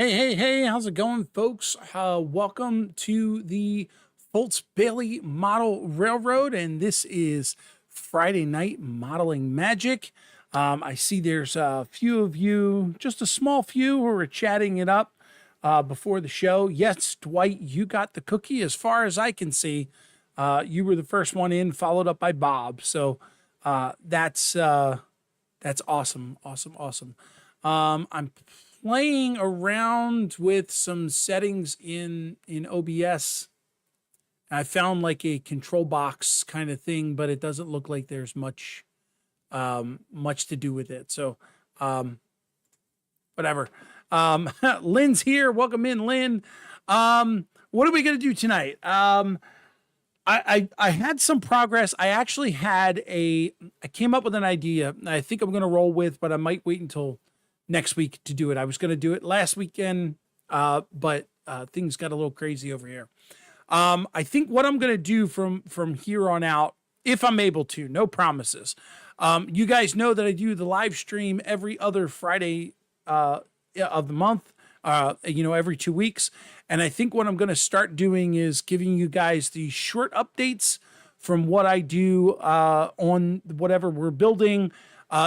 Hey, how's it going, folks? Welcome to the Foltz Bailey Model Railroad, and this is Friday Night Modeling Magic. I see there's a few of you, just a small few, who are chatting it up before the show. Yes, Dwight, you got the cookie. As far as I can see, you were the first one in, followed up by Bob. So that's awesome. I'm playing around with some settings in OBS. I found like a control box kind of thing, but it doesn't look like there's much to do with it. So whatever. Lynn's here. Welcome in, Lynn. What are we gonna do tonight? I had some progress. I actually I came up with an idea I think I'm gonna roll with, but I might wait until next week to do it. I was going to do it last weekend, but things got a little crazy over here. I think what I'm going to do from here on out, if I'm able to, no promises. You guys know that I do the live stream every other Friday of the month, every 2 weeks. And I think what I'm going to start doing is giving you guys the short updates from what I do on whatever we're building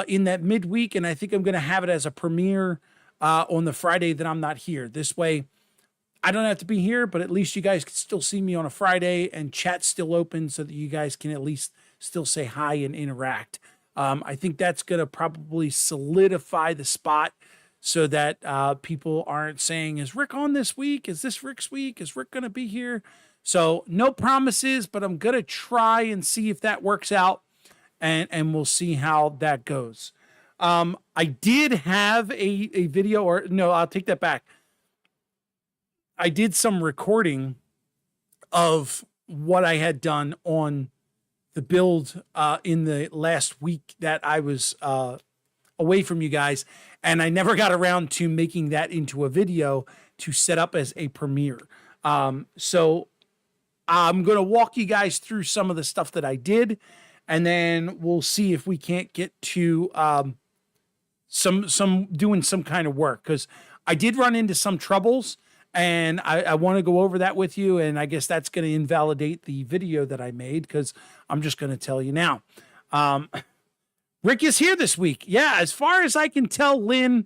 in that midweek, and I think I'm going to have it as a premiere on the Friday that I'm not here. This way, I don't have to be here, but at least you guys can still see me on a Friday, and chat's still open so that you guys can at least still say hi and interact. I think that's going to probably solidify the spot so that people aren't saying, is Rick on this week? Is this Rick's week? Is Rick going to be here? So no promises, but I'm going to try and see if that works out. And we'll see how that goes. I did have a video, or no, I'll take that back. I did some recording of what I had done on the build in the last week that I was away from you guys, and I never got around to making that into a video to set up as a premiere. So I'm going to walk you guys through some of the stuff that I did, and then we'll see if we can't get to some doing some kind of work, because I did run into some troubles, and I want to go over that with you. And I guess that's going to invalidate the video that I made, because I'm just going to tell you now. Rick is here this week. Yeah, as far as I can tell, Lynn,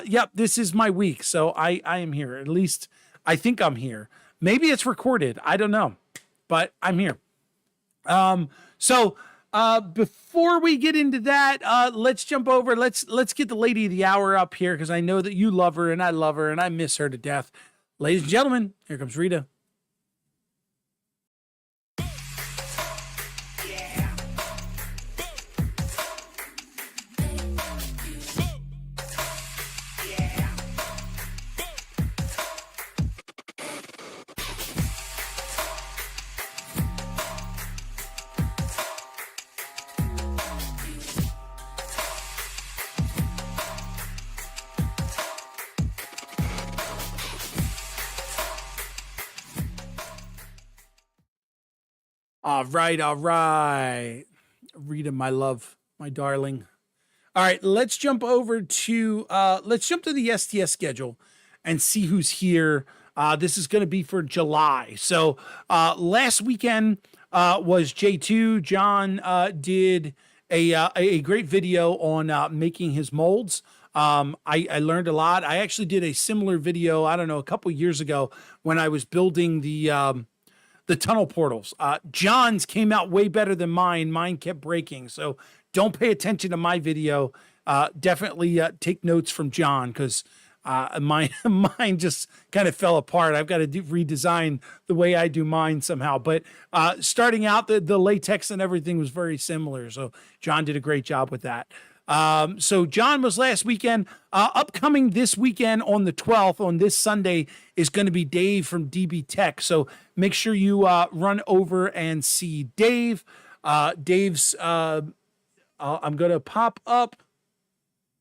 yep, this is my week. So I am here. At least I think I'm here. Maybe it's recorded. I don't know, but I'm here. So before we get into that, let's jump over. Let's get the lady of the hour up here, because I know that you love her and I love her and I miss her to death. Ladies and gentlemen, here comes Rita. All right. Rita, my love, my darling. All right, let's jump over to the STS schedule and see who's here. This is going to be for July. So last weekend was J2. John did a great video on making his molds. I learned a lot. I actually did a similar video, I don't know, a couple years ago when I was building the tunnel portals. John's came out way better than mine. Mine kept breaking. So don't pay attention to my video. Definitely take notes from John, because mine just kind of fell apart. I've got to redesign the way I do mine somehow. But starting out, the latex and everything was very similar. So John did a great job with that. So John was last weekend. Upcoming this weekend on the 12th, on this Sunday, is going to be Dave from DB Tech. So make sure you run over and see Dave. Dave's, I'm going to pop up,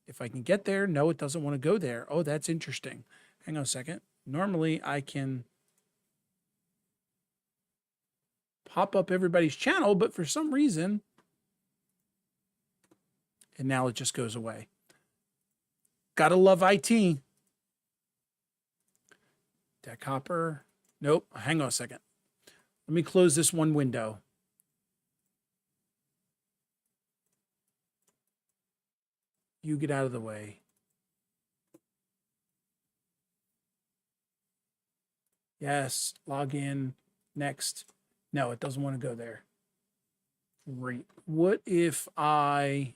if I can get there. No, it doesn't want to go there. Oh, that's interesting. Hang on a second. Normally I can pop up everybody's channel, but for some reason, and now it just goes away. Gotta love IT. Deck hopper. Nope. Hang on a second. Let me close this one window. You get out of the way. Yes. Log in. Next. No, it doesn't want to go there. Great. What if I...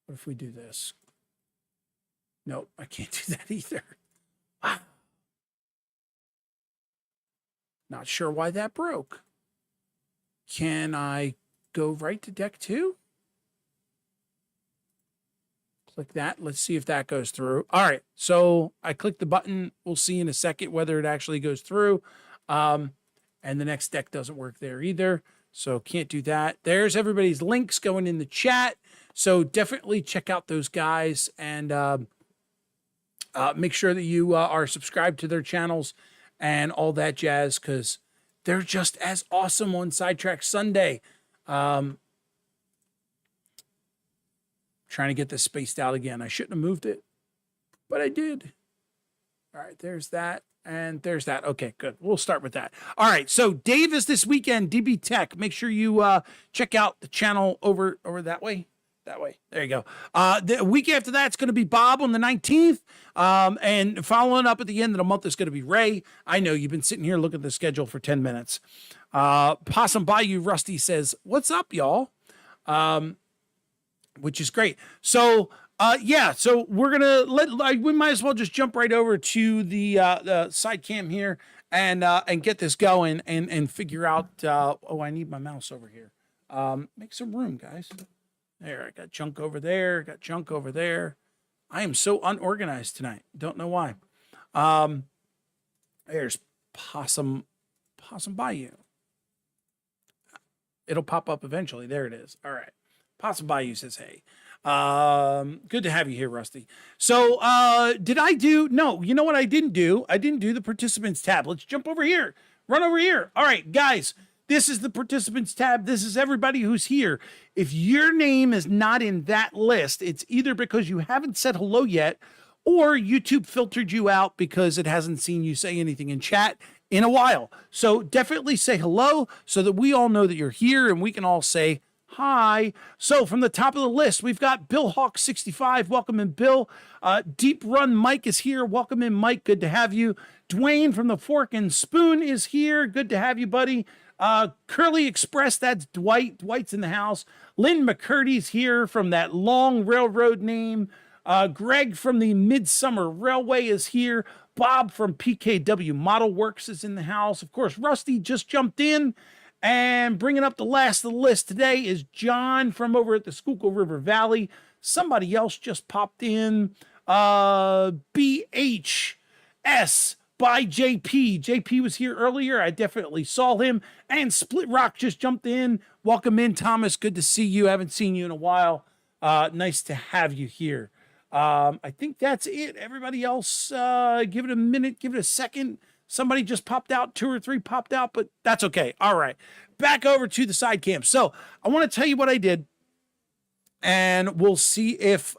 What if we do this? Nope, I can't do that either. Wow. Not sure why that broke. Can I go right to deck 2? Click that. Let's see if that goes through. All right, so I click the button. We'll see in a second whether it actually goes through. And the next deck doesn't work there either, so can't do that. There's everybody's links going in the chat. So definitely check out those guys and make sure that you are subscribed to their channels and all that jazz, because they're just as awesome on Sidetrack Sunday. Trying to get this spaced out again. I shouldn't have moved it, but I did. All right, there's that. And there's that. Okay, good. We'll start with that. All right, so Dave is this weekend, DB Tech. Make sure you check out the channel over that way. That way. There you go. The week after that, it's going to be Bob on the 19th. And following up at the end of the month is going to be Ray. I know you've been sitting here looking at the schedule for 10 minutes. Possum Bayou Rusty says, "What's up, y'all?" Which is great. So, yeah, so we're going to we might as well just jump right over to the side cam here and get this going and figure out, oh, I need my mouse over here. Make some room, guys. There, I got junk over there, got junk over there. I am so unorganized tonight. Don't know why. There's Possum Bayou. It'll pop up eventually. There it is. All right. Possum Bayou says, hey. Good to have you here, Rusty. So, did I do? No, you know what I didn't do? I didn't do the participants tab. Let's jump over here. Run over here. All right, guys. This is the participants tab. This is everybody who's here. If your name is not in that list, it's either because you haven't said hello yet, or YouTube filtered you out because it hasn't seen you say anything in chat in a while. So definitely say hello so that we all know that you're here and we can all say hi. So from the top of the list, we've got Bill Hawk 65. Welcome in, Bill. Deep Run Mike is here. Welcome in, Mike. Good to have you. Dwayne from the Fork and Spoon is here. Good to have you, buddy. Curly Express, that's Dwight. Dwight's in the house. Lynn McCurdy's here from that long railroad name. Greg from the Midsummer Railway is here. Bob from PK&W Model Works is in the house. Of course, Rusty just jumped in. And bringing up the last of the list today is John from over at the Schuykill River Valley. Somebody else just popped in. BHS by JP. JP was here earlier. I definitely saw him. And Split Rock just jumped in. Welcome in, Thomas. Good to see you. Haven't seen you in a while. Nice to have you here. I think that's it. Everybody else, give it a minute. Give it a second. Somebody just popped out. 2 or 3 popped out, but that's okay. All right. Back over to the side cam. So I want to tell you what I did. And we'll see if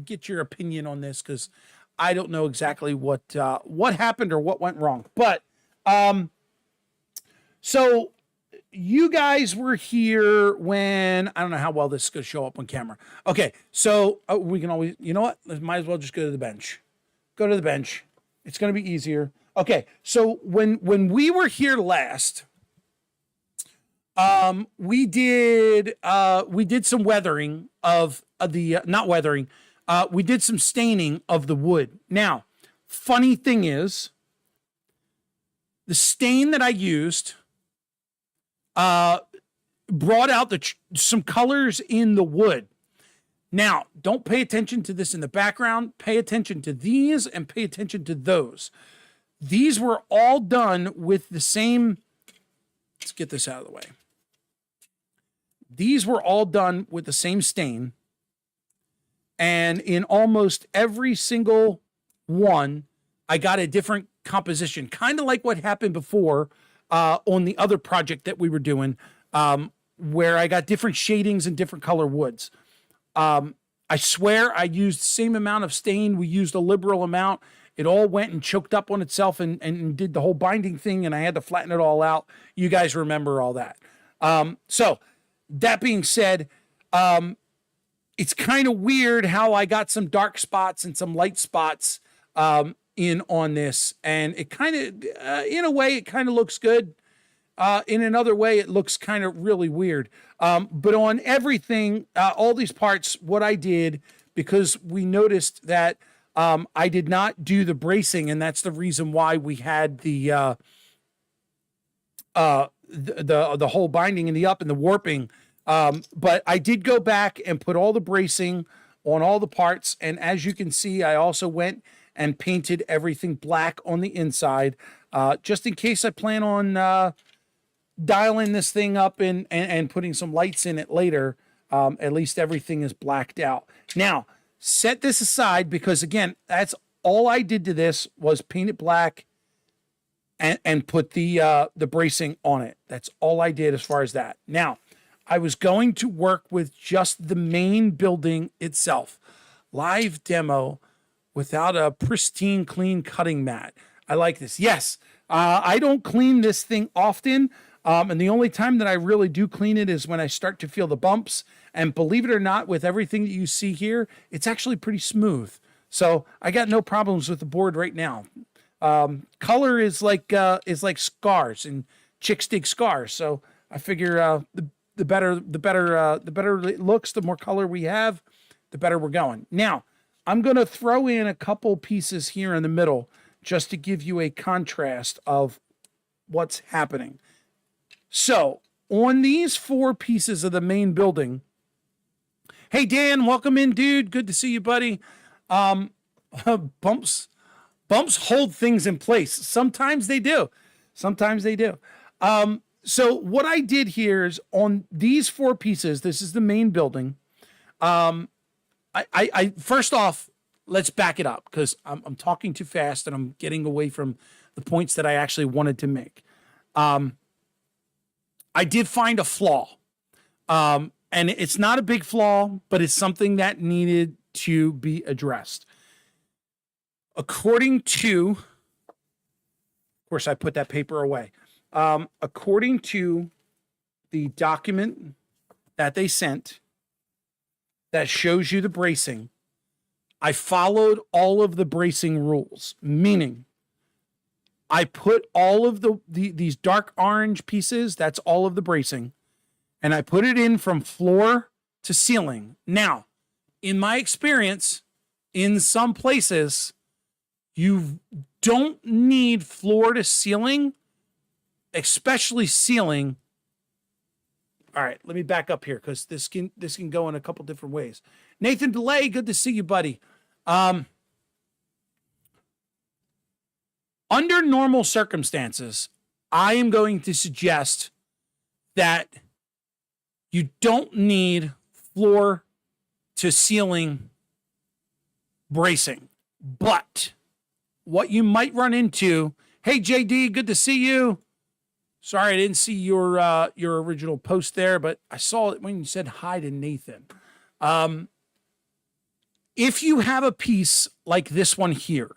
get your opinion on this, because I don't know exactly what happened or what went wrong. But so you guys were here when, I don't know how well this is going to show up on camera. Okay, so we can always, you know what? Might as well just go to the bench. Go to the bench. It's going to be easier. Okay, so when we were here last, we did some weathering of the not weathering. We did some staining of the wood. Now, funny thing is, the stain that I used brought out some colors in the wood. Now, don't pay attention to this in the background. Pay attention to these and pay attention to those. These were all done with the same. Let's get this out of the way. These were all done with the same stain. And in almost every single one, I got a different composition, kind of like what happened before on the other project that we were doing, where I got different shadings and different color woods. I I swear I used the same amount of stain. We used a liberal amount. It all went and choked up on itself and did the whole binding thing, and I had to flatten it all out. You guys remember all that. So that being said, it's kind of weird how I got some dark spots and some light spots in on this, and it kind of, in a way, it kind of looks good. In another way, it looks kind of really weird. But on everything, all these parts, what I did, because we noticed that I did not do the bracing, and that's the reason why we had the whole binding and the up and the warping. But I did go back and put all the bracing on all the parts, and as you can see, I also went and painted everything black on the inside, just in case I plan on dialing this thing up and putting some lights in it later. At least everything is blacked out. Now, set this aside, because again, that's all I did to this was paint it black and put the bracing on it. That's all I did as far as that. Now, I was going to work with just the main building itself. Live demo without a pristine, clean cutting mat. I like this. Yes, I don't clean this thing often. And the only time that I really do clean it is when I start to feel the bumps. And believe it or not, with everything that you see here, it's actually pretty smooth. So I got no problems with the board right now. Color is like scars, and chicks dig scars. So I figure the better it looks, the more color we have, the better we're going. Now, I'm going to throw in a couple pieces here in the middle just to give you a contrast of what's happening. So on these 4 pieces of the main building, hey, Dan, welcome in, dude. Good to see you, buddy. Bumps hold things in place. Sometimes they do. Sometimes they do. So what I did here is on these 4 pieces, this is the main building. I first off, let's back it up, because I'm talking too fast and I'm getting away from the points that I actually wanted to make. I did find a flaw, and it's not a big flaw, but it's something that needed to be addressed. According to, of course, I put that paper away. According to the document that they sent that shows you the bracing, I followed all of the bracing rules, meaning I put all of these dark orange pieces, that's all of the bracing, and I put it in from floor to ceiling. Now, in my experience, in some places, you don't need floor to ceiling, especially ceiling. All right, let me back up here, because this can go in a couple different ways. Nathan DeLay, good to see you, buddy. Under normal circumstances, I am going to suggest that you don't need floor to ceiling bracing. But what you might run into, hey, JD, good to see you. Sorry, I didn't see your original post there, but I saw it when you said hi to Nathan. If you have a piece like this one here,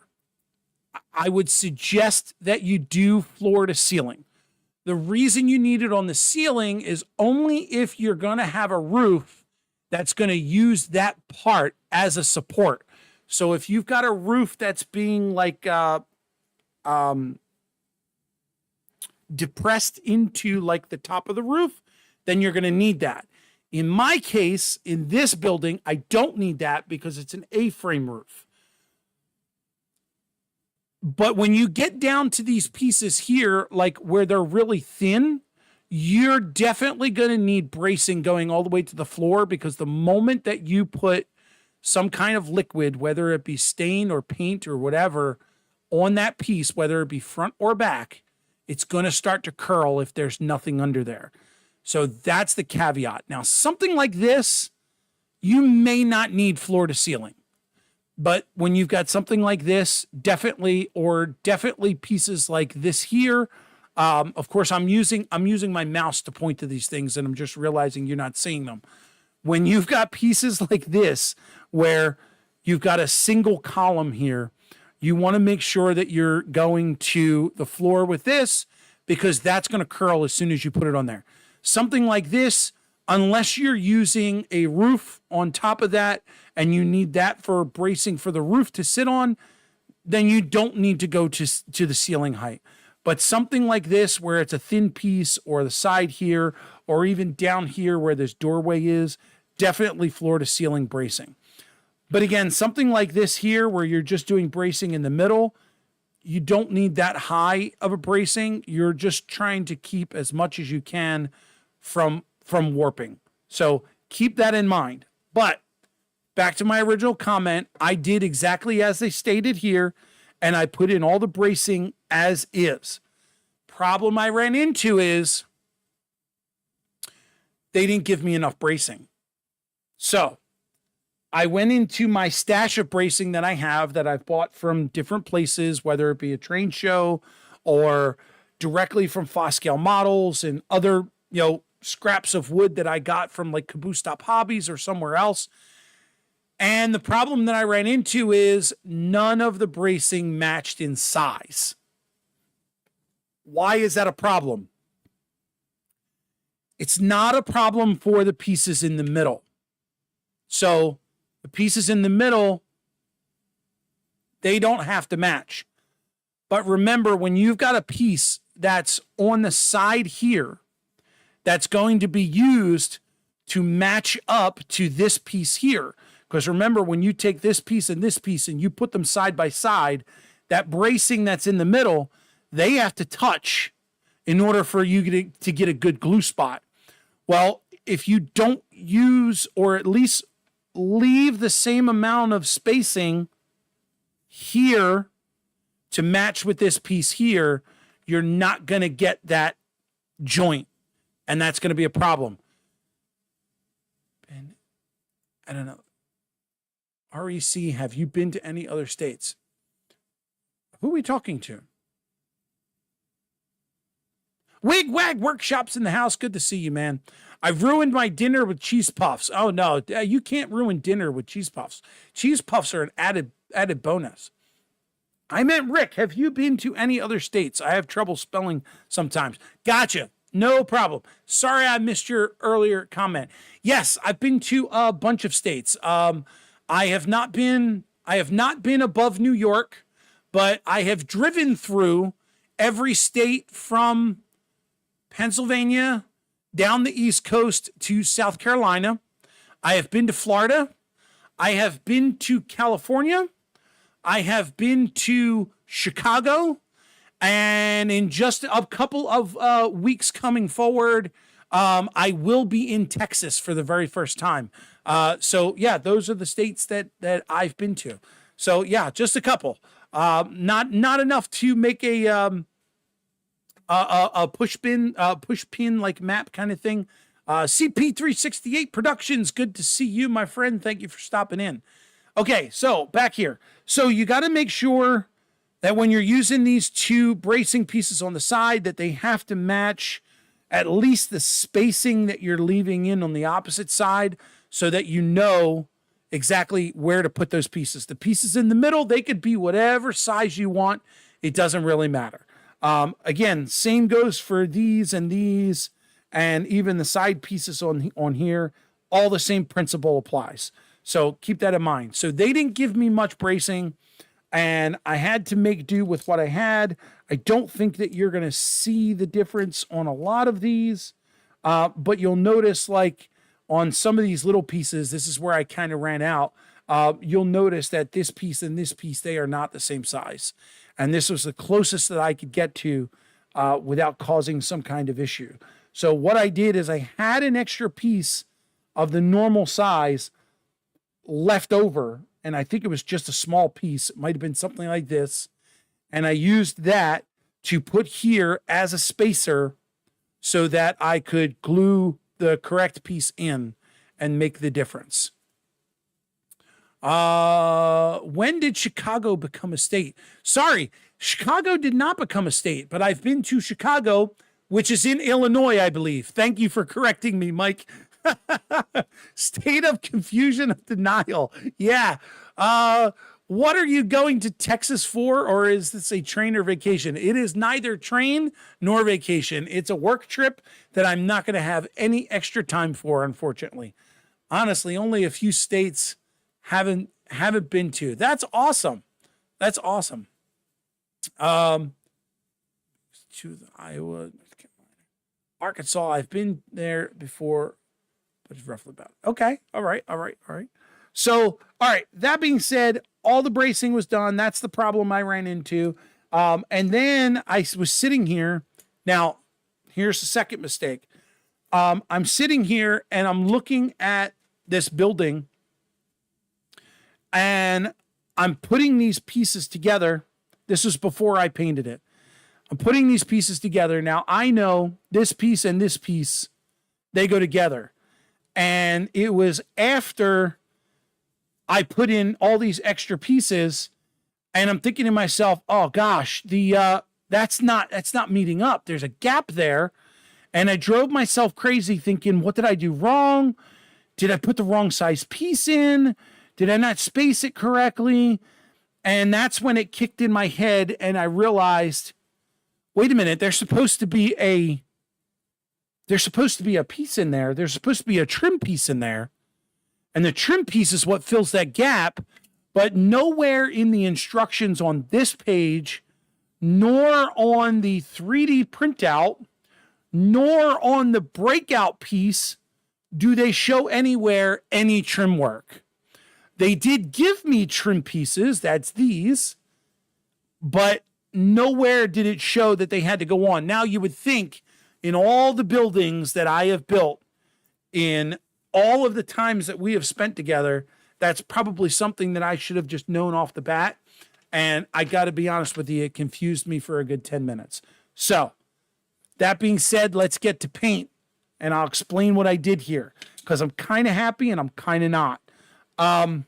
I would suggest that you do floor to ceiling. The reason you need it on the ceiling is only if you're going to have a roof that's going to use that part as a support. So if you've got a roof that's being like depressed into like the top of the roof, then you're going to need that. In my case, in this building, I don't need that because it's an A-frame roof. But when you get down to these pieces here, like where they're really thin, you're definitely going to need bracing going all the way to the floor, because the moment that you put some kind of liquid, whether it be stain or paint or whatever, on that piece, whether it be front or back, it's going to start to curl if there's nothing under there. So that's the caveat. Now, something like this, you may not need floor to ceiling. But when you've got something like this, definitely pieces like this here. Of course, I'm using my mouse to point to these things, and I'm just realizing you're not seeing them. When you've got pieces like this, where you've got a single column here. You want to make sure that you're going to the floor with this, because that's going to curl as soon as you put it on there. Something like this, unless you're using a roof on top of that and you need that for bracing for the roof to sit on, then you don't need to go to the ceiling height. But something like this, where it's a thin piece, or the side here, or even down here where this doorway is, definitely floor to ceiling bracing. But again, something like this here, where you're just doing bracing in the middle, you don't need that high of a bracing. You're just trying to keep as much as you can from warping. So keep that in mind. But back to my original comment, I did exactly as they stated here, and I put in all the bracing as is. Problem I ran into is they didn't give me enough bracing. So I went into my stash of bracing that I have, that I've bought from different places, whether it be a train show or directly from Foscale Models and other, scraps of wood that I got from like Caboose Stop Hobbies or somewhere else. And the problem that I ran into is none of the bracing matched in size. Why is that a problem? It's not a problem for the pieces in the middle. So the pieces in the middle, they don't have to match. But remember, when you've got a piece that's on the side here, that's going to be used to match up to this piece here. Because remember, when you take this piece and you put them side by side, that bracing that's in the middle, they have to touch in order for you to get a good glue spot. Well, if you don't use, or at least leave the same amount of spacing here to match with this piece here, you're not going to get that joint. And that's going to be a problem. And I don't know. REC, have you been to any other states? Who are we talking to? Wig Wag Workshops in the house. Good to see you, man. I've ruined my dinner with cheese puffs. Oh, no. You can't ruin dinner with cheese puffs. Cheese puffs are an added bonus. I meant, Rick, have you been to any other states? I have trouble spelling sometimes. Gotcha. No problem. Sorry I missed your earlier comment. Yes, I've been to a bunch of states. I have not been above New York, but I have driven through every state from Pennsylvania down the East Coast to South Carolina. I have been to Florida. I have been to California. I have been to Chicago. And in just a couple of weeks coming forward, I will be in Texas for the very first time. So yeah, those are the states that I've been to. So yeah, just a couple. Not enough to make a push pin like map kind of thing. CP368 Productions, good to see you, my friend. Thank you for stopping in. Okay, so back here. So you got to make sure that when you're using these two bracing pieces on the side, that they have to match at least the spacing that you're leaving in on the opposite side, so that you know exactly where to put those pieces. The pieces in the middle, they could be whatever size you want. It doesn't really matter. Again, same goes for these and even the side pieces on here. All the same principle applies. So keep that in mind. So they didn't give me much bracing, and I had to make do with what I had. I don't think that you're going to see the difference on a lot of these, but you'll notice, like on some of these little pieces, this is where I kind of ran out. You'll notice that this piece and this piece, they are not the same size. And this was the closest that I could get to without causing some kind of issue. So what I did is I had an extra piece of the normal size left over, and I think it was just a small piece. It might have been something like this. And I used that to put here as a spacer so that I could glue the correct piece in and make the difference. When did Chicago become a state? Sorry, Chicago did not become a state, but I've been to Chicago, which is in Illinois, I believe. Thank you for correcting me, Mike. State of confusion of denial. Yeah. What are you going to Texas for, or is this a train or vacation? It is neither train nor vacation. It's a work trip that I'm not going to have any extra time for, unfortunately. Honestly, only a few states haven't been to. That's awesome. That's awesome. To the Iowa, Arkansas. I've been there before, but it's roughly about. Okay. All right. So, all right. That being said, all the bracing was done. That's the problem I ran into. And then I was sitting here. Now, here's the second mistake. I'm sitting here and I'm looking at this building and I'm putting these pieces together. This was before I painted it. I'm putting these pieces together. Now I know this piece and this piece, they go together. And it was after I put in all these extra pieces and I'm thinking to myself, oh gosh, that's not meeting up. There's a gap there. And I drove myself crazy thinking, what did I do wrong? Did I put the wrong size piece in? Did I not space it correctly? And that's when it kicked in my head and I realized, wait a minute, there's supposed to be a piece in there. There's supposed to be a trim piece in there. And the trim piece is what fills that gap, but nowhere in the instructions on this page, nor on the 3D printout, nor on the breakout piece, do they show anywhere any trim work. They did give me trim pieces, that's these, but nowhere did it show that they had to go on. Now you would think in all the buildings that I have built, in all of the times that we have spent together, that's probably something that I should have just known off the bat. And I got to be honest with you, it confused me for a good 10 minutes. So that being said, let's get to paint and I'll explain what I did here because I'm kind of happy and I'm kind of not. I'll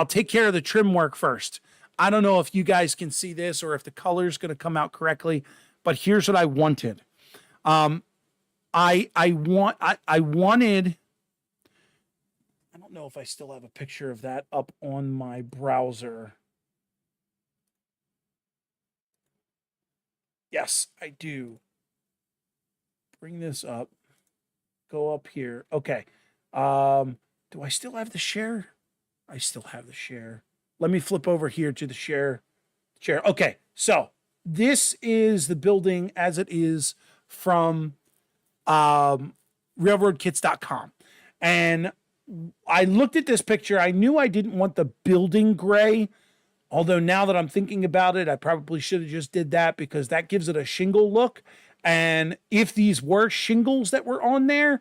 take care of the trim work first. I don't know if you guys can see this or if the color is going to come out correctly, but here's what I wanted. I wanted, I don't know if I still have a picture of that up on my browser. Yes, I do. Bring this up. Go up here. Okay. Do I still have the share? I still have the share. Let me flip over here to the share. Okay. So this is the building as it is from railroadkits.com. And I looked at this picture. I knew I didn't want the building gray. Although now that I'm thinking about it, I probably should have just did that because that gives it a shingle look. And if these were shingles that were on there,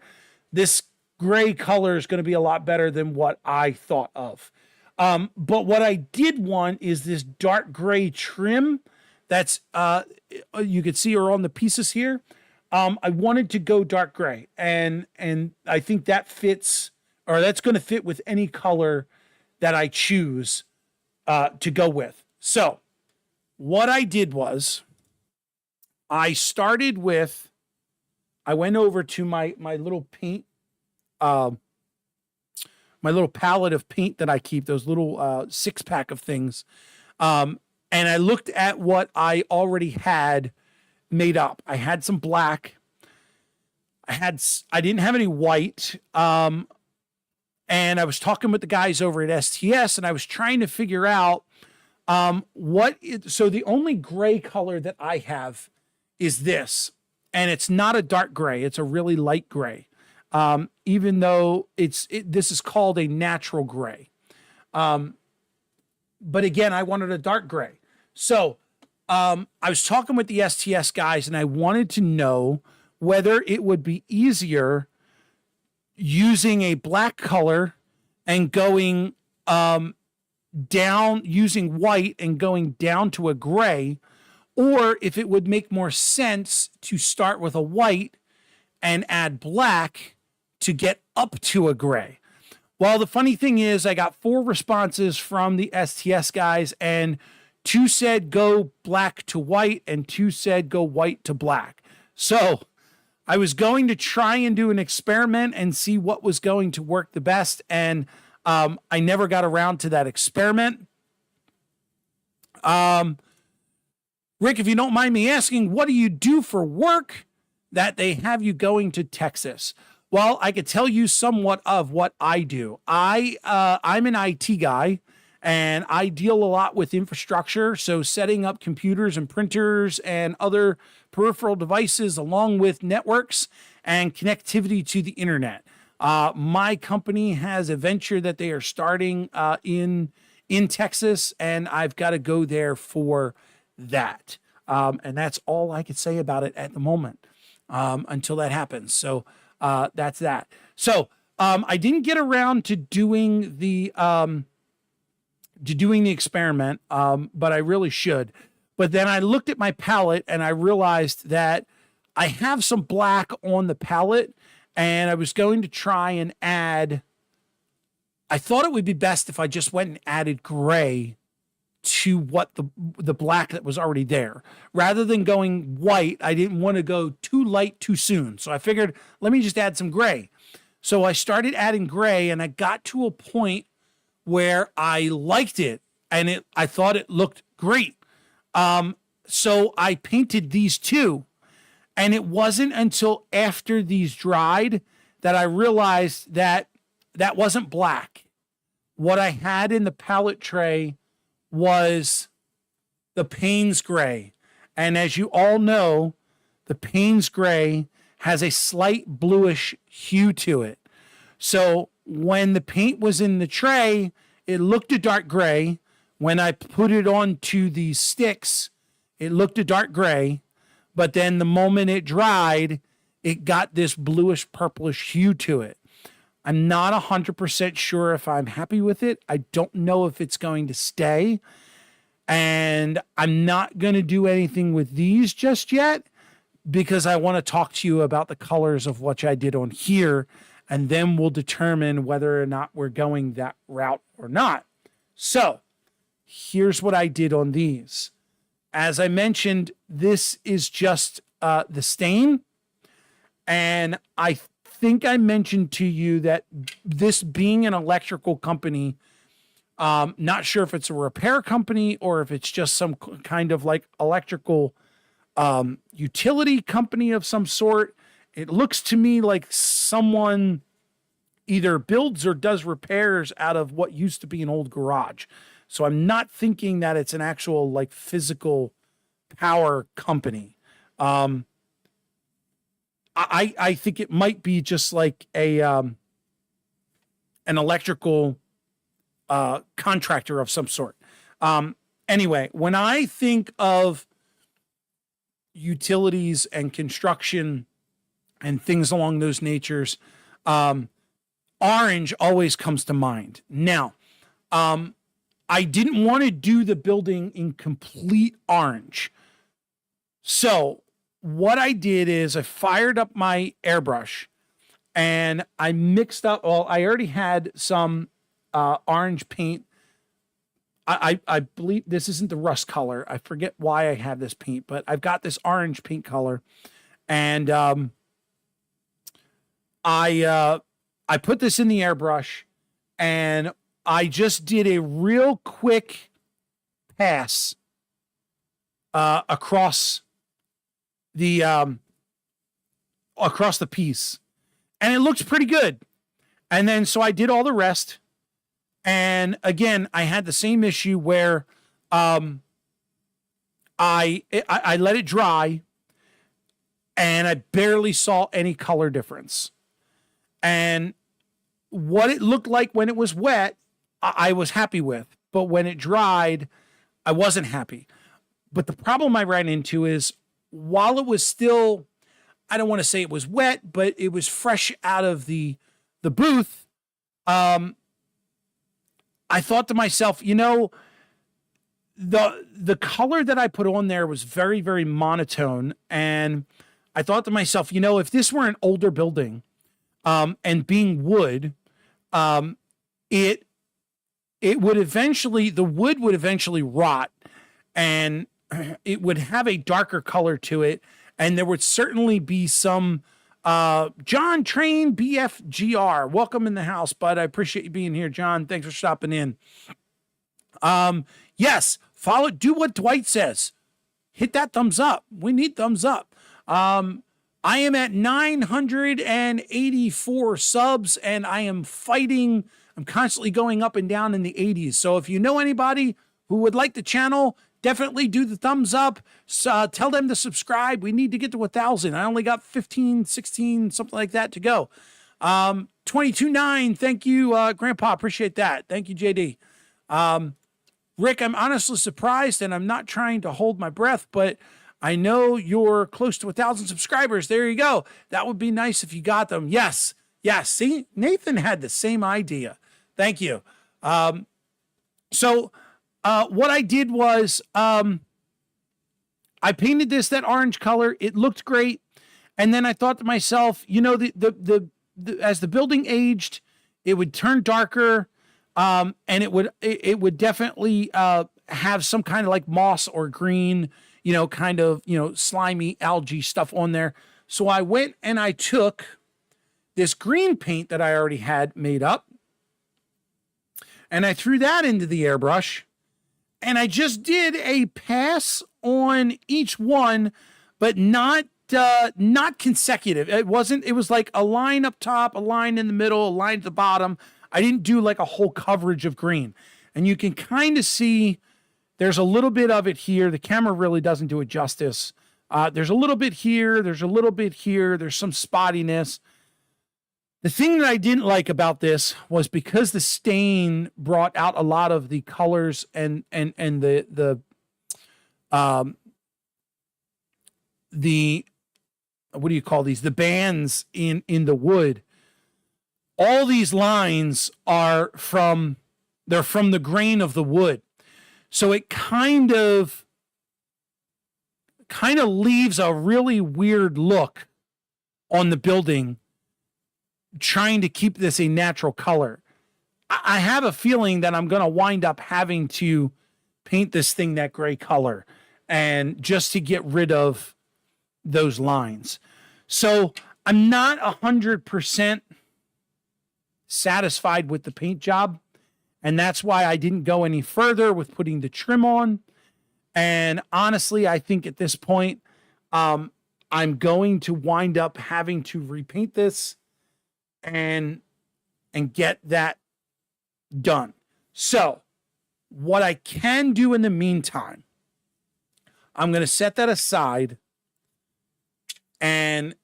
this gray color is going to be a lot better than what I thought of. But what I did want is this dark gray trim that's, you can see are on the pieces here. I wanted to go dark gray and I think that fits, or that's going to fit with any color that I choose to go with. So what I did was I started with, I went over to my little paint, my little palette of paint that I keep, those little 6-pack of things. And I looked at what I already had made up. I had some black. I didn't have any white. And I was talking with the guys over at STS and I was trying to figure out so the only gray color that I have is this, and it's not a dark gray. It's a really light gray. Even though this is called a natural gray. But again, I wanted a dark gray. So I was talking with the STS guys and I wanted to know whether it would be easier using a black color and going down, using white and going down to a gray, or if it would make more sense to start with a white and add black to get up to a gray. Well, the funny thing is I got 4 responses from the STS guys and 2 said go black to white and 2 said go white to black. So I was going to try and do an experiment and see what was going to work the best. And I never got around to that experiment. Rick, if you don't mind me asking, what do you do for work that they have you going to Texas? Well, I could tell you somewhat of what I do. I'm an IT guy, and I deal a lot with infrastructure. So setting up computers and printers and other peripheral devices, along with networks and connectivity to the internet. My company has a venture that they are starting in Texas, and I've got to go there for that. And that's all I could say about it at the moment until that happens. So that's that. So I didn't get around to doing the experiment, but I really should. But then I looked at my palette and I realized that I have some black on the palette, and I was going to try and add. I thought it would be best if I just went and added gray to what the black that was already there. Rather than going white, I didn't want to go too light too soon. So I figured, let me just add some gray. So I started adding gray, and I got to a point where I liked it, and I thought it looked great. So I painted these two, and it wasn't until after these dried that I realized that that wasn't black. What I had in the palette tray was the Payne's gray. And as you all know, the Payne's gray has a slight bluish hue to it. So when the paint was in the tray, it looked a dark gray. When I put it onto these sticks, it looked a dark gray. But then the moment it dried, it got this bluish purplish hue to it. I'm not 100% sure if I'm happy with it. I don't know if it's going to stay. And I'm not going to do anything with these just yet because I want to talk to you about the colors of what I did on here. And then we'll determine whether or not we're going that route or not. So here's what I did on these. As I mentioned, this is just the stain. And I think I mentioned to you that this being an electrical company, not sure if it's a repair company or if it's just some kind of like electrical utility company of some sort. It looks to me like someone either builds or does repairs out of what used to be an old garage. So I'm not thinking that it's an actual like physical power company. I think it might be just like an electrical contractor of some sort. Anyway, when I think of utilities and construction and things along those natures, orange always comes to mind. Now, I didn't want to do the building in complete orange. So what I did is I fired up my airbrush and I mixed up, well, I already had some orange paint. I believe this isn't the rust color. I forget why I have this paint, but I've got this orange paint color. And I put this in the airbrush and I just did a real quick pass across the piece, and it looks pretty good. And then so I did all the rest, and again I had the same issue where I let it dry and I barely saw any color difference. And what it looked like when it was wet, I was happy with, but when it dried, I wasn't happy. But the problem I ran into is while it was still, I don't want to say it was wet, but it was fresh out of the booth. I thought to myself, you know, the color that I put on there was very, very monotone. And I thought to myself, you know, if this were an older building, and being wood, it would eventually, the wood would eventually rot and it would have a darker color to it. And there would certainly be some John Train BFGR, welcome in the house, bud. I appreciate you being here, John. Thanks for stopping in. Yes, do what Dwight says. Hit that thumbs up. We need thumbs up. I am at 984 subs and I am fighting. I'm constantly going up and down in the 80s. So if you know anybody who would like the channel, definitely do the thumbs up. Tell them to subscribe. We need to get to 1,000. I only got 15, 16, something like that to go. 22.9. Thank you, Grandpa. Appreciate that. Thank you, JD. Rick, I'm honestly surprised, and I'm not trying to hold my breath, but I know you're close to 1,000 subscribers. There you go. That would be nice if you got them. Yes. Yes. See, Nathan had the same idea. Thank you. So what I did was I painted that orange color. It looked great. And then I thought to myself, you know, as the building aged, it would turn darker. And it would definitely have some kind of like moss or green, you know, kind of, you know, slimy algae stuff on there. So I went and I took this green paint that I already had made up and I threw that into the airbrush and I just did a pass on each one, but not consecutive. It was like a line up top, a line in the middle, a line at the bottom. I didn't do like a whole coverage of green, and you can kind of see there's a little bit of it here. The camera really doesn't do it justice. There's a little bit here. There's a little bit here. There's some spottiness. The thing that I didn't like about this was because the stain brought out a lot of the colors and the what do you call these? The bands in the wood. All these lines are from the grain of the wood. So it kind of leaves a really weird look on the building, trying to keep this a natural color. I have a feeling that I'm going to wind up having to paint this thing that gray color and just to get rid of those lines. So I'm not 100% satisfied with the paint job. And that's why I didn't go any further with putting the trim on. And honestly, I think at this point, I'm going to wind up having to repaint this and get that done. So what I can do in the meantime, I'm going to set that aside and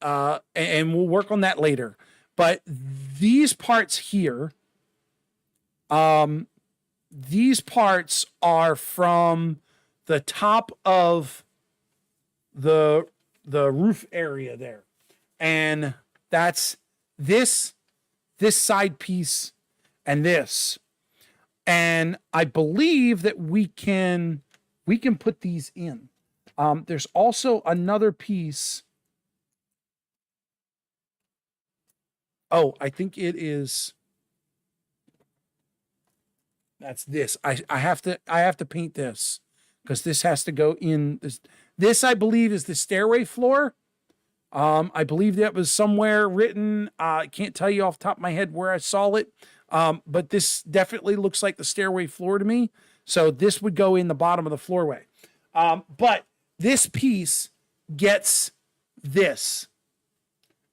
we'll work on that later. But these parts here, these parts are from the top of the roof area there. And that's this side piece and this. And I believe that we can put these in. There's also another piece. Oh, I think it is. That's this. I have to paint this because this has to go in. This I believe is the stairway floor. I believe that was somewhere written. I can't tell you off the top of my head where I saw it. But this definitely looks like the stairway floor to me. So this would go in the bottom of the floorway. But this piece gets this.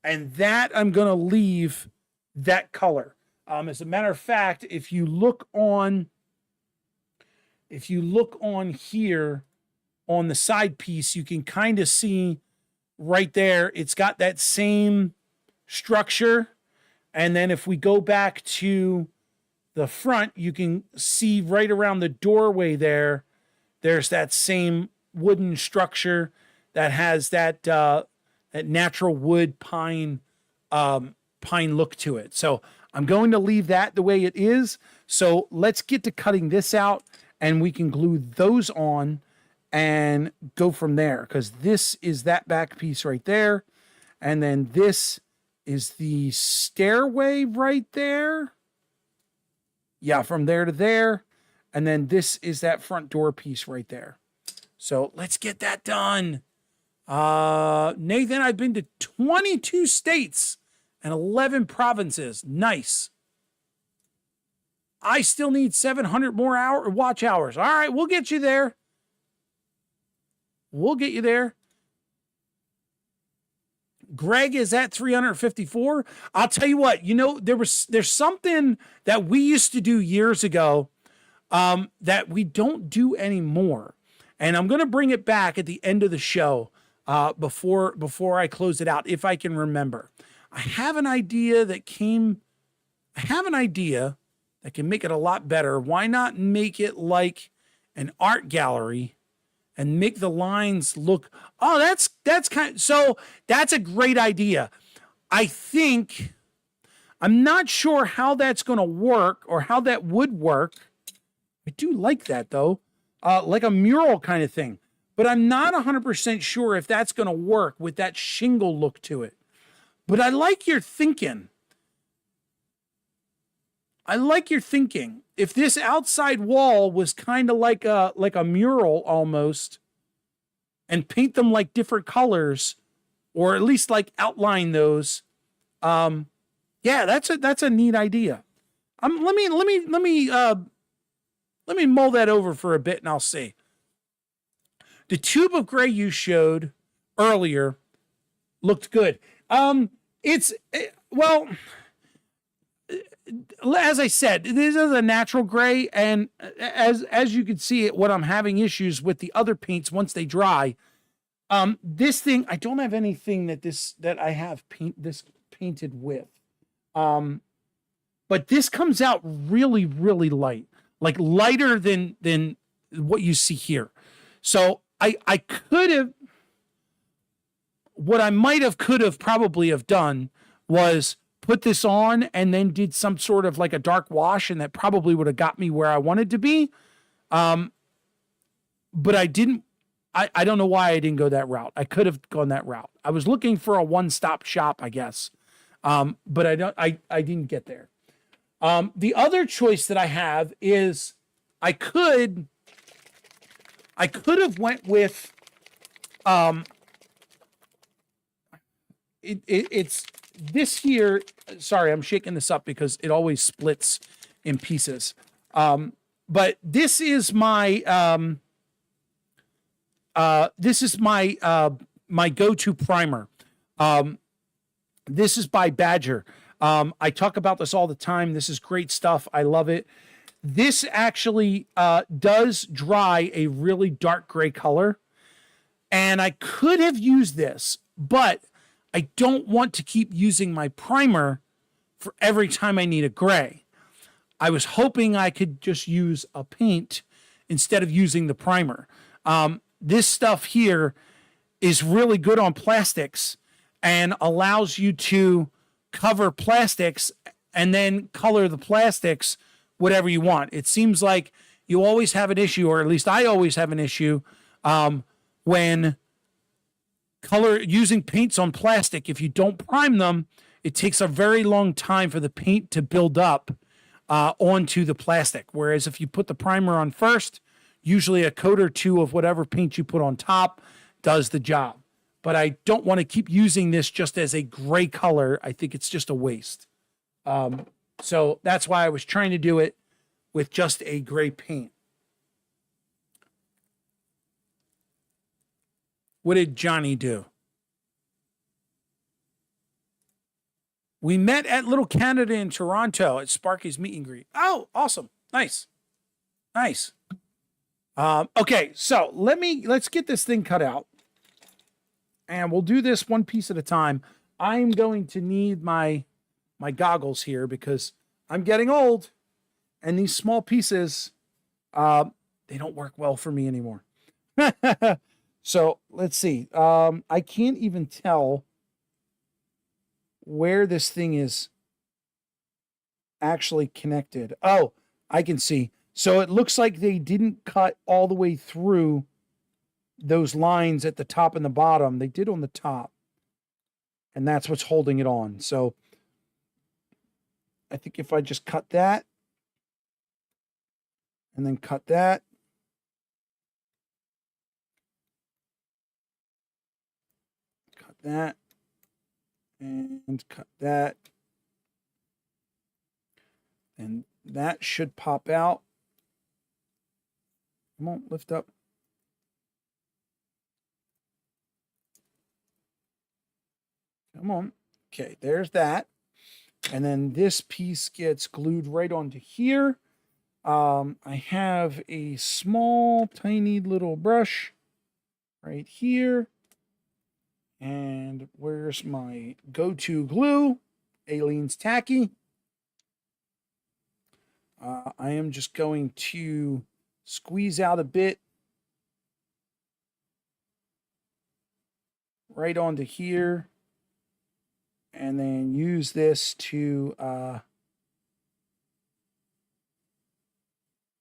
And that I'm going to leave that color. As a matter of fact, if you look on here on the side piece, you can kind of see right there, it's got that same structure. And then if we go back to the front, you can see right around the doorway there, there's that same wooden structure that has that natural wood pine look to it. So I'm going to leave that the way it is. So let's get to cutting this out and we can glue those on and go from there. Because this is that back piece right there. And then this is the stairway right there. Yeah, from there to there. And then this is that front door piece right there. So let's get that done. Nathan, I've been to 22 states and 11 provinces. Nice. I still need 700 more watch hours. All right, we'll get you there. We'll get you there. Greg is at 354. I'll tell you what, you know, there's something that we used to do years ago that we don't do anymore. And I'm going to bring it back at the end of the show before I close it out, if I can remember. I have an idea that can make it a lot better. Why not make it like an art gallery and make the lines look, oh, that's a great idea. I'm not sure how that's going to work or how that would work. I do like that though. Like a mural kind of thing, but I'm not 100% sure if that's going to work with that shingle look to it. But I like your thinking. If this outside wall was kind of like a mural almost, and paint them like different colors, or at least like outline those, yeah, that's a neat idea. Let me mull that over for a bit, and I'll see. The tube of gray you showed earlier looked good. Well, as I said, this is a natural gray, and as you can see, what I'm having issues with the other paints once they dry. This thing, I don't have anything that I have this painted with. But this comes out really, really light, like lighter than what you see here. So I could have, what I could have probably have done was put this on and then did some sort of like a dark wash, and that probably would have got me where I wanted to be. But I didn't. I don't know why I didn't go that route. I could have gone that route. I was looking for a one-stop shop, I guess. But I didn't get there. The other choice that I have is I could have went with it's this here. Sorry, I'm shaking this up because it always splits in pieces. But this is my my go-to primer. This is by Badger. I talk about this all the time. This is great stuff. I love it. This actually does dry a really dark gray color. And I could have used this, but I don't want to keep using my primer for every time I need a gray. I was hoping I could just use a paint instead of using the primer. This stuff here is really good on plastics and allows you to cover plastics and then color the plastics whatever you want. It seems like you always have an issue, or at least I always have an issue, when using paints on plastic. If you don't prime them, it takes a very long time for the paint to build up onto the plastic. Whereas if you put the primer on first, usually a coat or two of whatever paint you put on top does the job. But I don't want to keep using this just as a gray color. I think it's just a waste. So that's why I was trying to do it with just a gray paint. What did Johnny do? We met at Little Canada in Toronto at Sparky's meet and greet. Oh, awesome. Nice. Nice. Okay, so let's get this thing cut out. And we'll do this one piece at a time. I'm going to need my goggles here because I'm getting old. And these small pieces, they don't work well for me anymore. So let's see. I can't even tell where this thing is actually connected. Oh, I can see. So it looks like they didn't cut all the way through those lines at the top and the bottom. They did on the top. And that's what's holding it on. So I think if I just cut that and then cut that, that and cut that. And that should pop out. Come on, lift up. Come on. Okay, there's that. And then this piece gets glued right onto here. I have a small, tiny little brush right here. And where's my go-to glue? Aleene's Tacky. I am just going to squeeze out a bit right onto here. And then use this to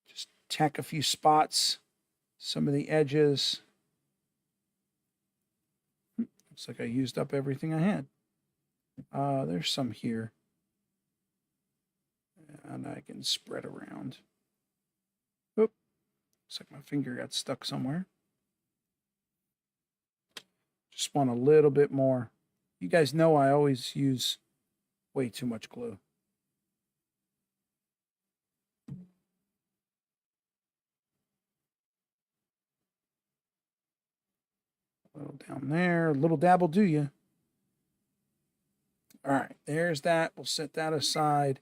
just tack a few spots, some of the edges. Looks like I used up everything I had. There's some here. And I can spread around. Oop. Looks like my finger got stuck somewhere. Just want a little bit more. You guys know I always use way too much glue. A little down there, a little dab will do you. All right, there's that. We'll set that aside.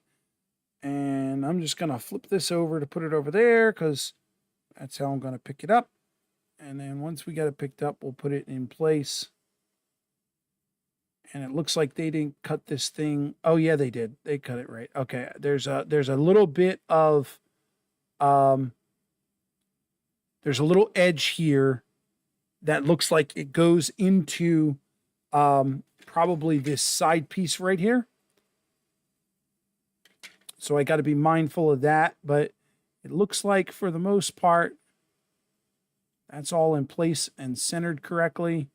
And I'm just going to flip this over to put it over there because that's how I'm going to pick it up. And then once we got it picked up, we'll put it in place. And it looks like they didn't cut this thing. Oh yeah, they did. They cut it right. Okay, there's a little bit of there's a little edge here that looks like it goes into probably this side piece right here. So I got to be mindful of that, but it looks like for the most part that's all in place and centered correctly.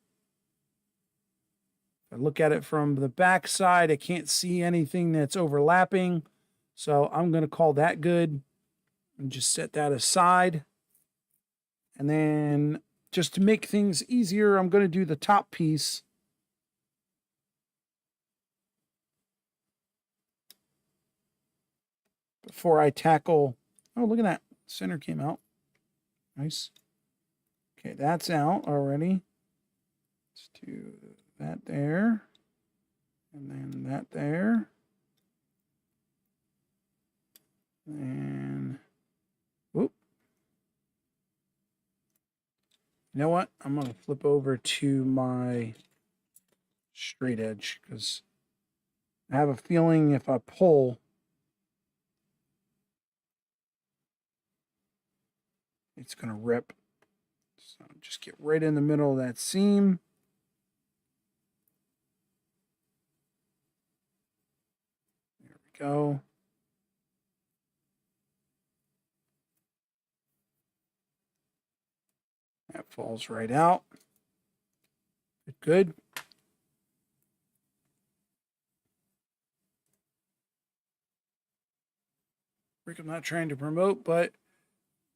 I look at it from the back side, I can't see anything that's overlapping. So I'm going to call that good and just set that aside. And then just to make things easier, I'm going to do the top piece. Before I tackle, oh, look at that. Center came out. Nice. Okay, that's out already. Let's do that there, and then that there, and whoop. You know what? I'm going to flip over to my straight edge because I have a feeling if I pull, it's going to rip. So just get right in the middle of that seam. Go. That falls right out. Good. Rick, I'm not trying to promote, but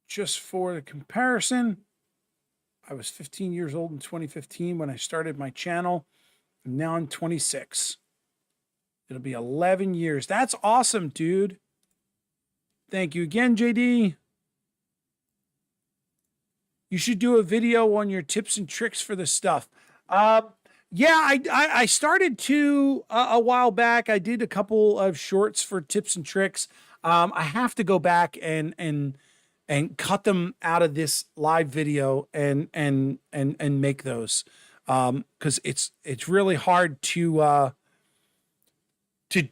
just for the comparison, I was 15 years old in 2015 when I started my channel, and now I'm 26. It'll be 11 years. That's awesome, dude. Thank you again, JD. You should do a video on your tips and tricks for this stuff. Yeah, I started to a while back. I did a couple of shorts for tips and tricks. I have to go back and cut them out of this live video and make those because it's really hard to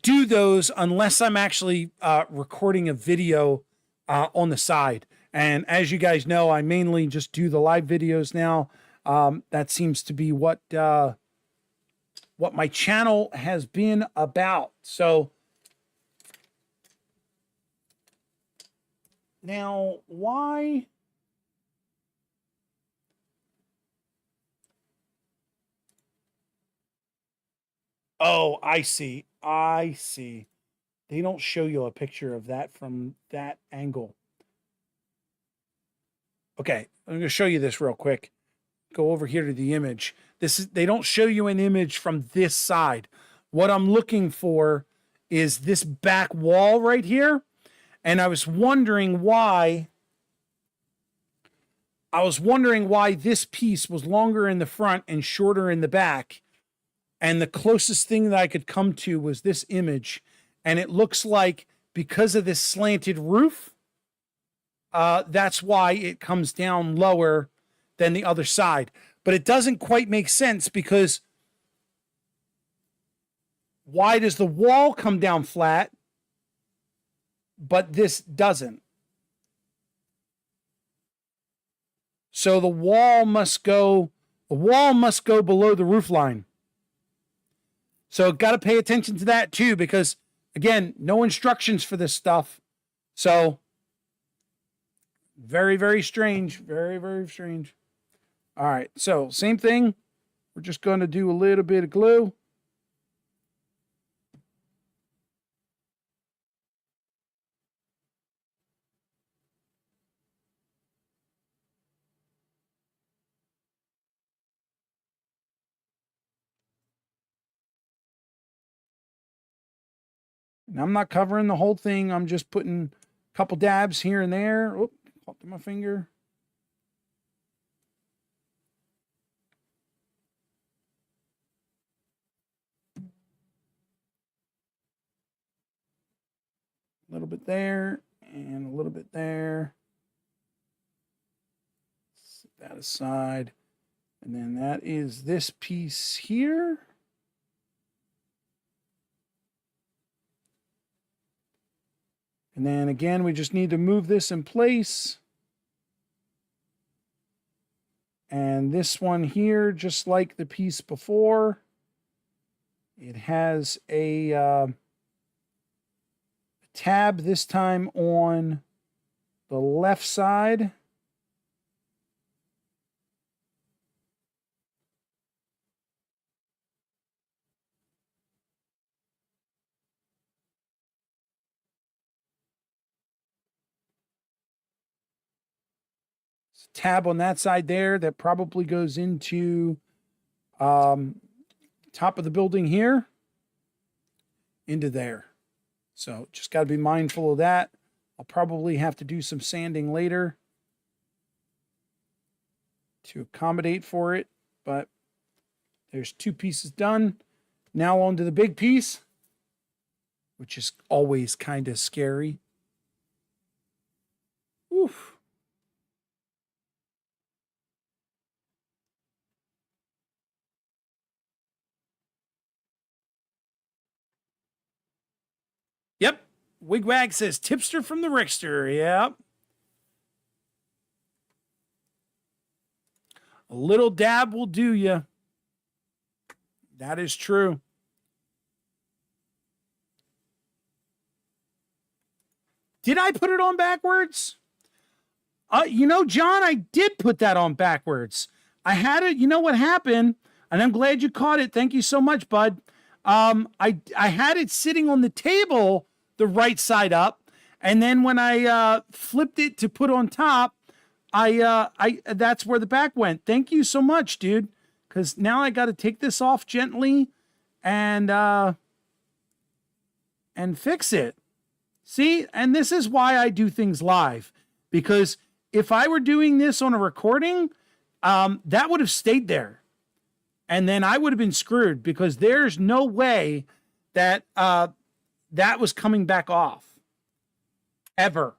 do those unless I'm actually recording a video on the side. And as you guys know, I mainly just do the live videos now. That seems to be what my channel has been about. So now, why? Oh, I see. I see. They don't show you a picture of that from that angle. Okay, I'm going to show you this real quick. go over here to the image. They don't show you an image from this side. What I'm looking for is this back wall right here. And I was wondering why this piece was longer in the front and shorter in the back. And the closest thing that I could come to was this image. And it looks like because of this slanted roof, that's why it comes down lower than the other side. But it doesn't quite make sense, because why does the wall come down flat, but this doesn't? So the wall must go below the roof line. So got to pay attention to that too, because again, no instructions for this stuff. So very, very strange. Very, very strange. All right. So same thing. We're just going to do a little bit of glue. And I'm not covering the whole thing. I'm just putting a couple dabs here and there. Oh, caught my finger. A little bit there and a little bit there. Set that aside. And then that is this piece here. And then again, we just need to move this in place. And this one here, just like the piece before, it has a tab, this time on the left side. Tab on that side there that probably goes into top of the building here into there. So just got to be mindful of that. I'll probably have to do some sanding later to accommodate for it, but there's two pieces done. Now on to the big piece, which is always kind of scary. Oof. Yep. Wigwag says tipster from the Rickster. Yep. A little dab will do you. That is true. Did I put it on backwards? You know, John, I did put that on backwards. I had it. You know what happened? And I'm glad you caught it. Thank you so much, bud. I had it sitting on the table, the right side up. And then when I flipped it to put on top, that's where the back went. Thank you so much, dude. Because now I got to take this off gently and fix it. See, and this is why I do things live, because if I were doing this on a recording, that would have stayed there. And then I would have been screwed, because there's no way that that was coming back off ever.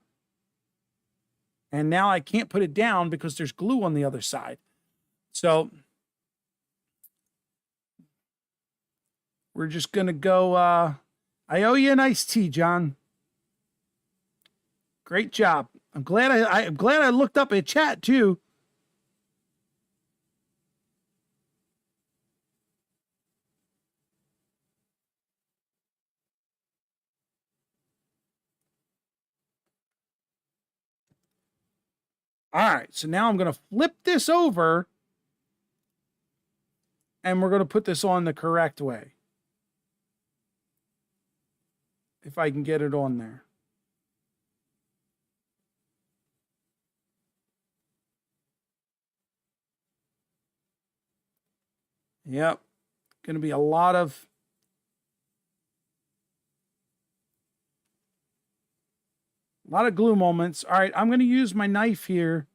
And now I can't put it down because there's glue on the other side. So we're just going to go. I owe you an iced tea, John. Great job. I'm glad I'm glad I looked up a chat too. All right, so now I'm going to flip this over and we're going to put this on the correct way. If I can get it on there. Yep. Going to be a lot of glue moments. All right, I'm going to use my knife here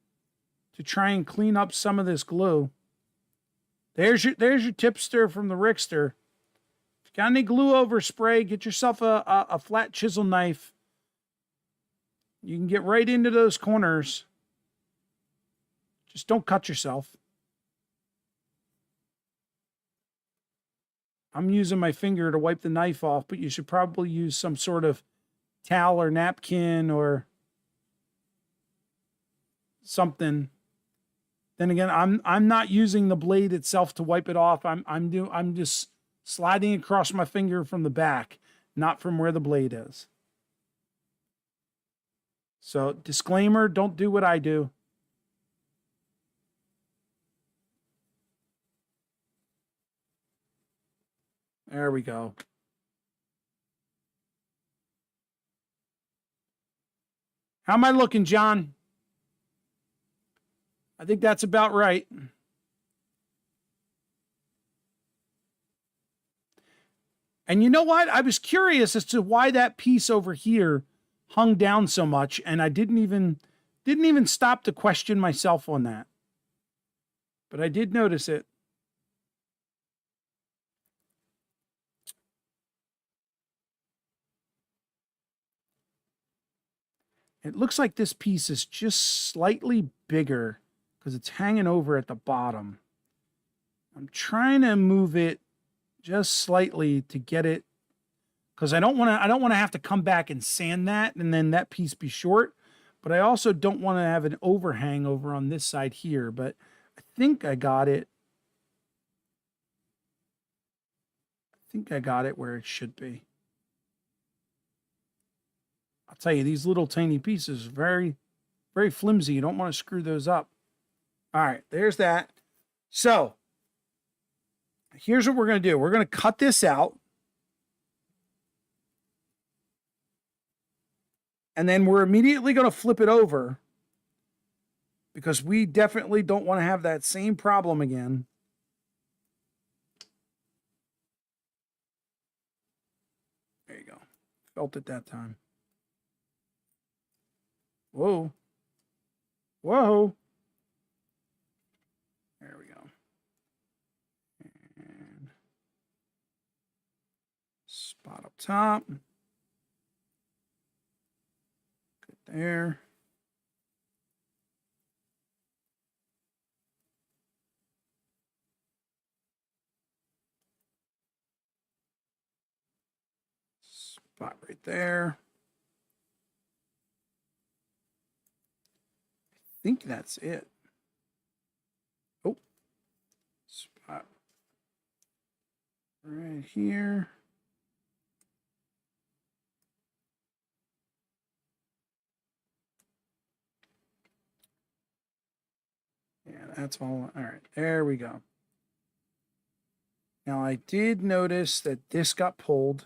to try and clean up some of this glue. There's your tipster from the Rickster. If you got any glue over spray, get yourself a flat chisel knife. You can get right into those corners. Just don't cut yourself. I'm using my finger to wipe the knife off, but you should probably use some sort of towel or napkin or something. Then again, I'm not using the blade itself to wipe it off. I'm just sliding across my finger from the back, not from where the blade is. So, disclaimer, don't do what I do. There we go. How am I looking, John? I think that's about right. And you know what? I was curious as to why that piece over here hung down so much, and I didn't even stop to question myself on that. But I did notice it. It looks like this piece is just slightly bigger because it's hanging over at the bottom. I'm trying to move it just slightly to get it, because I don't want to have to come back and sand that and then that piece be short, but I also don't want to have an overhang over on this side here. But I think I got it. I think I got it where it should be. I'll tell you, these little tiny pieces are very, very flimsy. You don't want to screw those up. All right, there's that. So here's what we're going to do. We're going to cut this out. And then we're immediately going to flip it over, because we definitely don't want to have that same problem again. There you go. Felt it that time. Whoa. Whoa. There we go. And spot up top. Good there. Spot right there. I think that's it. Oh, spot right here. Yeah, that's all. All right, there we go. Now I did notice that this got pulled.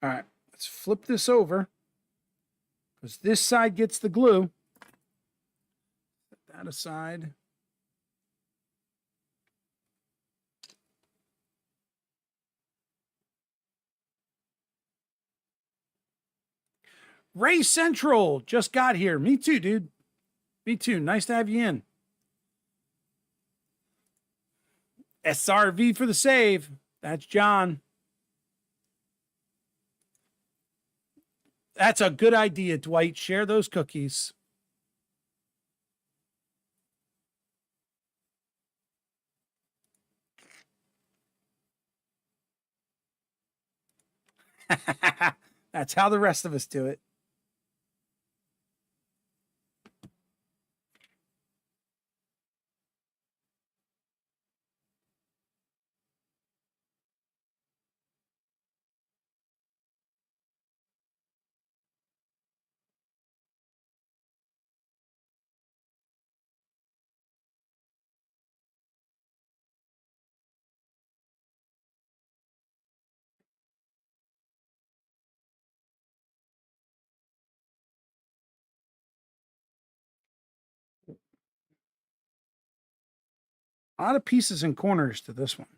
All right, let's flip this over, because this side gets the glue. Set that aside. Ray Central just got here. Me too, dude. Me too. Nice to have you in. SRV for the save. That's John. That's a good idea, Dwight. Share those cookies. That's how the rest of us do it. A lot of pieces and corners to this one.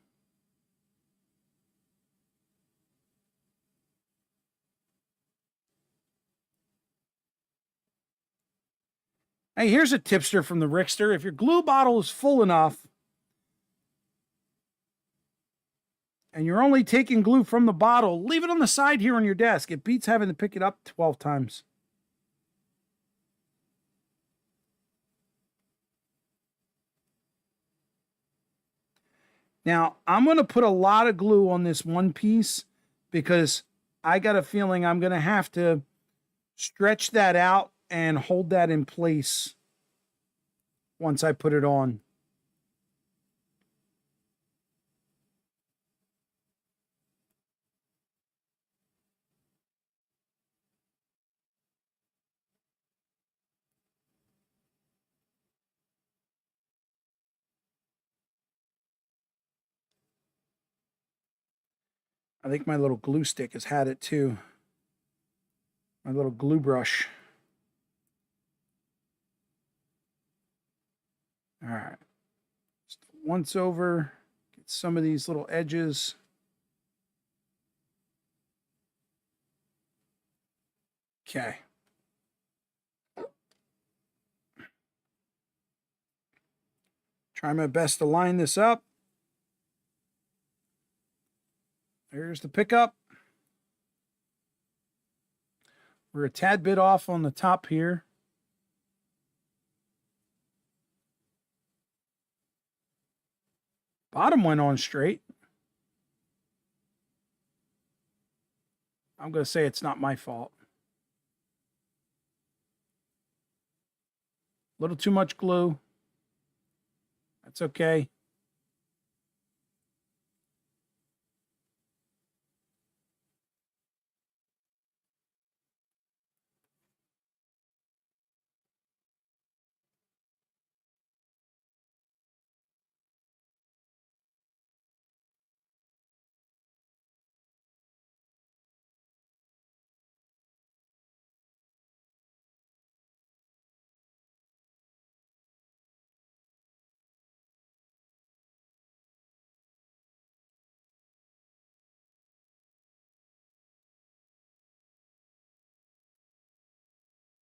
Hey, here's a tipster from the Rickster. If your glue bottle is full enough and you're only taking glue from the bottle, leave it on the side here on your desk. It beats having to pick it up 12 times. Now, I'm going to put a lot of glue on this one piece because I got a feeling I'm going to have to stretch that out and hold that in place once I put it on. I think my little glue stick has had it too. My little glue brush. All right. Just once over, get some of these little edges. Okay. Try my best to line this up. There's the pickup. We're a tad bit off on the top here. Bottom went on straight. I'm going to say it's not my fault. A little too much glue. That's okay.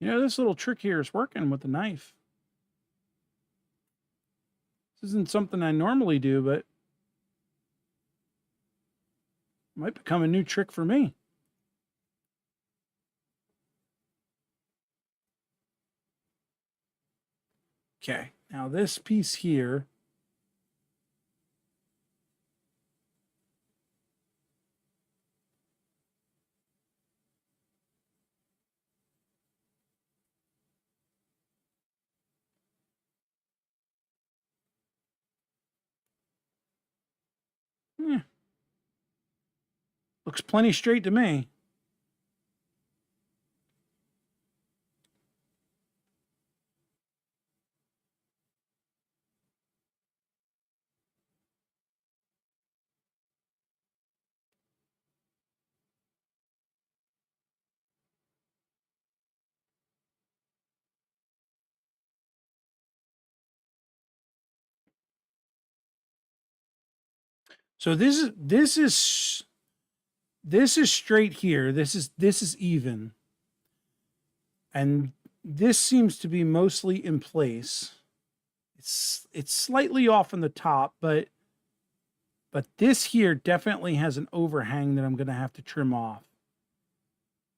You know, this little trick here is working with the knife. This isn't something I normally do, but it might become a new trick for me. Okay, now this piece here. Looks plenty straight to me. So this is straight here. This is even. And this seems to be mostly in place. It's slightly off on the top, but this here definitely has an overhang that I'm going to have to trim off.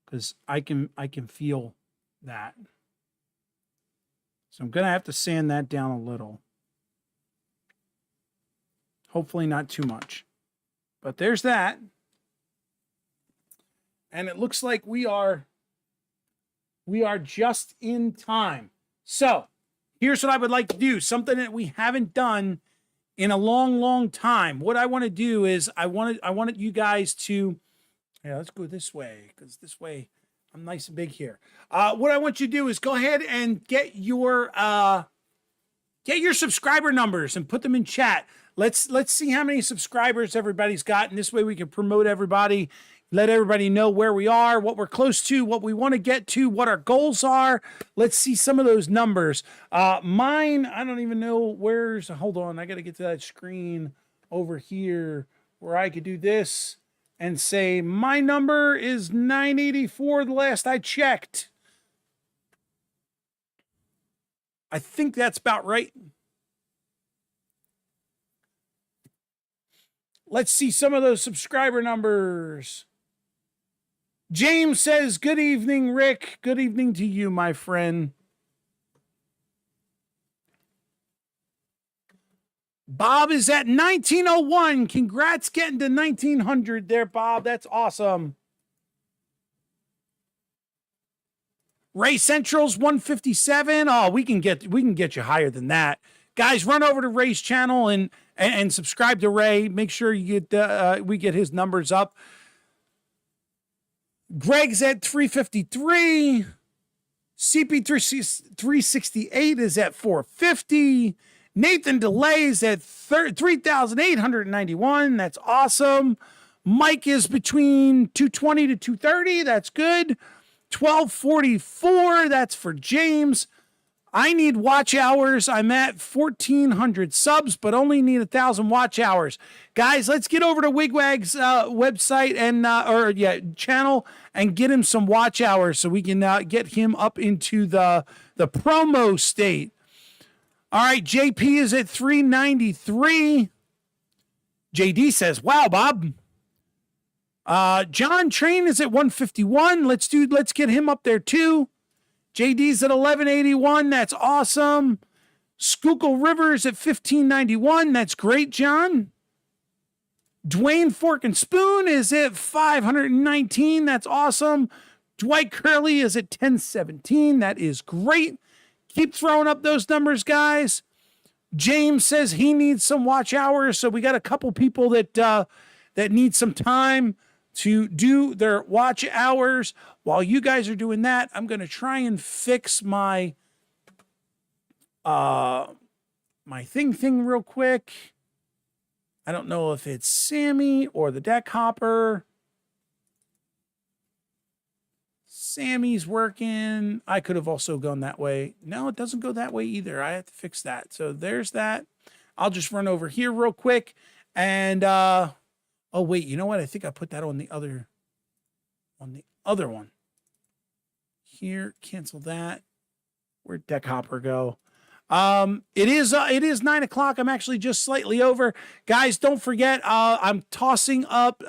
Cuz I can feel that. So I'm going to have to sand that down a little. Hopefully not too much. But there's that. And it looks like we are just in time. So here's what I would like to do. Something that we haven't done in a long, long time. What I want to do is I wanted you guys to, yeah, let's go this way, because this way I'm nice and big here. What I want you to do is go ahead and get your Get your subscriber numbers and put them in chat. Let's see how many subscribers everybody's got, and this way we can promote everybody, let everybody know where we are, what we're close to, what we want to get to, what our goals are. Let's see some of those numbers. Mine, I don't even know where's, hold on, I got to get to that screen over here where I could do this and say my number is 984 the last I checked. I think that's about right. Let's see some of those subscriber numbers. James says, good evening, Rick. Good evening to you, my friend. Bob is at 1901. Congrats getting to 1900 there, Bob. That's awesome. Ray Central's 157. Oh, we can get you higher than that. Guys, run over to Ray's channel and subscribe to Ray. Make sure you get we get his numbers up. Greg's at 353. CP368 is at 450. Nathan Delay's at 3,891. That's awesome. Mike is between 220 to 230. That's good. 1244. That's for James. I need watch hours. I'm at 1,400 subs, but only need 1,000 watch hours. Guys, let's get over to Wigwag's website and channel and get him some watch hours so we can get him up into the promo state. All right, JP is at 393. JD says, "Wow, Bob." John Train is at 151. Let's get him up there too. JD's at 1181. That's awesome. Schuykill Rivers at 1591. That's great, John. Dwayne Fork and Spoon is at 519. That's awesome. Dwight Curley is at 1017. That is great. Keep throwing up those numbers, guys. James says he needs some watch hours, so we got a couple people that need some time to do their watch hours. While you guys are doing that, I'm going to try and fix my my thing real quick. I don't know if it's Sammy or the deck hopper. Sammy's working. I could have also gone that way. No, it doesn't go that way either. I have to fix that. So there's that. I'll just run over here real quick. And, oh, wait, you know what? I think I put that on the other one. Here, cancel that. Where'd deck hopper go? It is 9 o'clock. I'm actually just slightly over. Guys, don't forget, I'm tossing up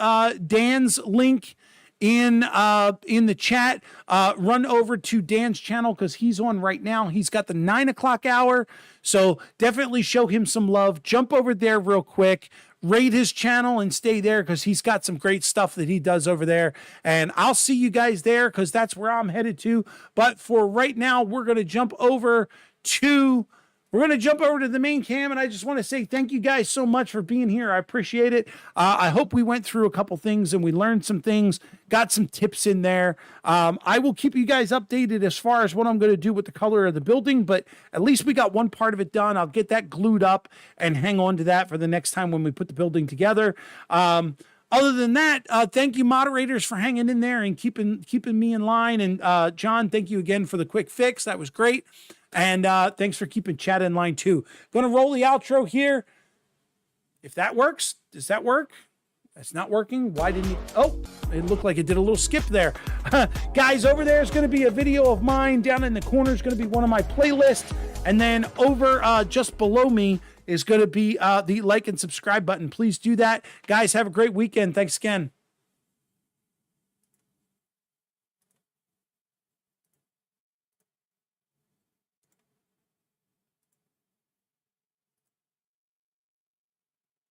Dan's link in the chat. Run over to Dan's channel because he's on right now. He's got the 9 o'clock hour. So definitely show him some love. Jump over there real quick. Rate his channel and stay there because he's got some great stuff that he does over there. And I'll see you guys there because that's where I'm headed to. But for right now, we're going to jump over to the main cam, and I just want to say thank you guys so much for being here. I appreciate it. I hope we went through a couple things and we learned some things, got some tips in there. I will keep you guys updated as far as what I'm going to do with the color of the building, but at least we got one part of it done. I'll get that glued up and hang on to that for the next time when we put the building together. Other than that, thank you, moderators, for hanging in there and keeping me in line. And John, thank you again for the quick fix. That was great. And thanks for keeping chat in line too. Going to roll the outro here. If that works, does that work? That's not working. Why didn't you? Oh, it looked like it did a little skip there. Guys, over there is going to be a video of mine. Down in the corner is going to be one of my playlists. And then over just below me is going to be the like and subscribe button. Please do that. Guys, have a great weekend. Thanks again.